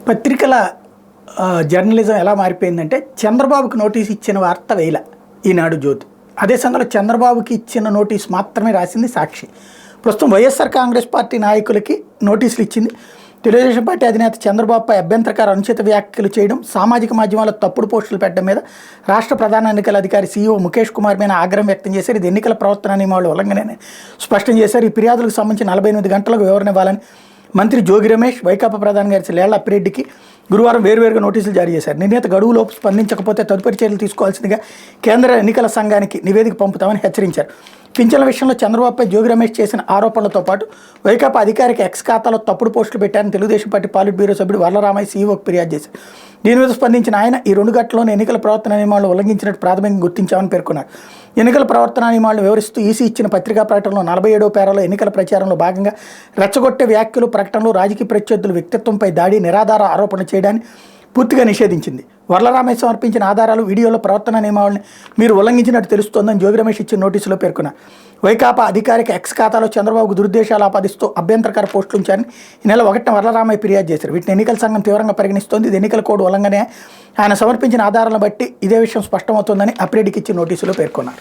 పత్రికల జర్నలిజం ఎలా మారిపోయిందంటే చంద్రబాబుకి నోటీస్ ఇచ్చిన వార్త వేల ఈనాడు జ్యోతి. అదే సమయంలో చంద్రబాబుకి ఇచ్చిన నోటీస్ మాత్రమే రాసింది సాక్షి. ప్రస్తుతం వైఎస్ఆర్ కాంగ్రెస్ పార్టీ నాయకులకి నోటీసులు ఇచ్చింది. తెలుగుదేశం పార్టీ అధినేత చంద్రబాబుపై అభ్యంతరకర అనుచిత వ్యాఖ్యలు చేయడం, సామాజిక మాధ్యమాల్లో తప్పుడు పోస్టులు పెట్టడం మీద రాష్ట్ర ప్రధాన ఎన్నికల అధికారి సీఈఓ ముఖేష్ కుమార్ మీద ఆగ్రహం వ్యక్తం చేశారు. ఇది ఎన్నికల ప్రవర్తన నియమావళి ఉల్లంఘనని స్పష్టం చేశారు. ఈ ఫిర్యాదులకు సంబంధించి 48 గంటలకు వివరణ ఇవ్వాలని మంత్రి జోగి రమేష్, వైకాపా ప్రధాన కార్యదర్శి లేళ్ల అప్పిరెడ్డికి గురువారం వేర్వేరుగా నోటీసులు జారీ చేశారు. నిర్ణీత గడువులోపు స్పందించకపోతే తదుపరి చర్యలు తీసుకోవాల్సిందిగా కేంద్ర ఎన్నికల సంఘానికి నివేదిక పంపుతామని హెచ్చరించారు. పింఛన్ల విషయంలో చంద్రబాబుపై జోగి రమేష్ చేసిన ఆరోపణలతో పాటు వైకాపా అధికారిక ఎక్స్ ఖాతాలో తప్పుడు పోస్టులు పెట్టారని తెలుగుదేశం పార్టీ పాలిట్ బ్యూరో సభ్యుడు వరలరామయ్య సీఈఓకి ఫిర్యాదు చేశారు. దీని మీద స్పందించిన ఆయన ఈ 2 గంటల్లోనే ఎన్నికల ప్రవర్తన నియమాలను ఉల్లంఘించినట్టు ప్రాథమికంగా గుర్తించామని పేర్కొన్నారు. ఎన్నికల ప్రవర్తన నియమాలను వివరిస్తూ ఈసీ ఇచ్చిన పత్రికా ప్రకటనలో 47వ పేరాలో ఎన్నికల ప్రచారంలో భాగంగా రెచ్చగొట్టే వ్యాఖ్యలు, ప్రకటనలు, రాజకీయ ప్రత్యర్థుల వ్యక్తిత్వంపై దాడి, నిరాధార ఆరోపణలు చేయడాన్ని పూర్తిగా నిషేధించింది. వరలరామయ్య సమర్పించిన ఆధారాలు, వీడియోలో ప్రవర్తన నియమావళిని మీరు ఉల్లంఘించినట్టు తెలుస్తోందని జోగి రమేష్ ఇచ్చిన నోటీసులో పేర్కొన్నారు. వైకాపా అధికారిక ఎక్స్ ఖాతాలో చంద్రబాబుకు దురుద్దేశాలు ఆపాదిస్తూ అభ్యంతరకర పోస్టులు ఉంచారని ఈ నెల 1న వరలరామయ్య ఫిర్యాదు చేశారు. వీటిని ఎన్నికల సంఘం తీవ్రంగా పరిగణిస్తోంది. ఇది ఎన్నికల కోడ్ ఉల్లంఘనే. ఆయన సమర్పించిన ఆధారాలను బట్టి ఇదే విషయం స్పష్టమవుతోందని అప్పిరెడ్డికి ఇచ్చిన నోటీసులో పేర్కొన్నారు.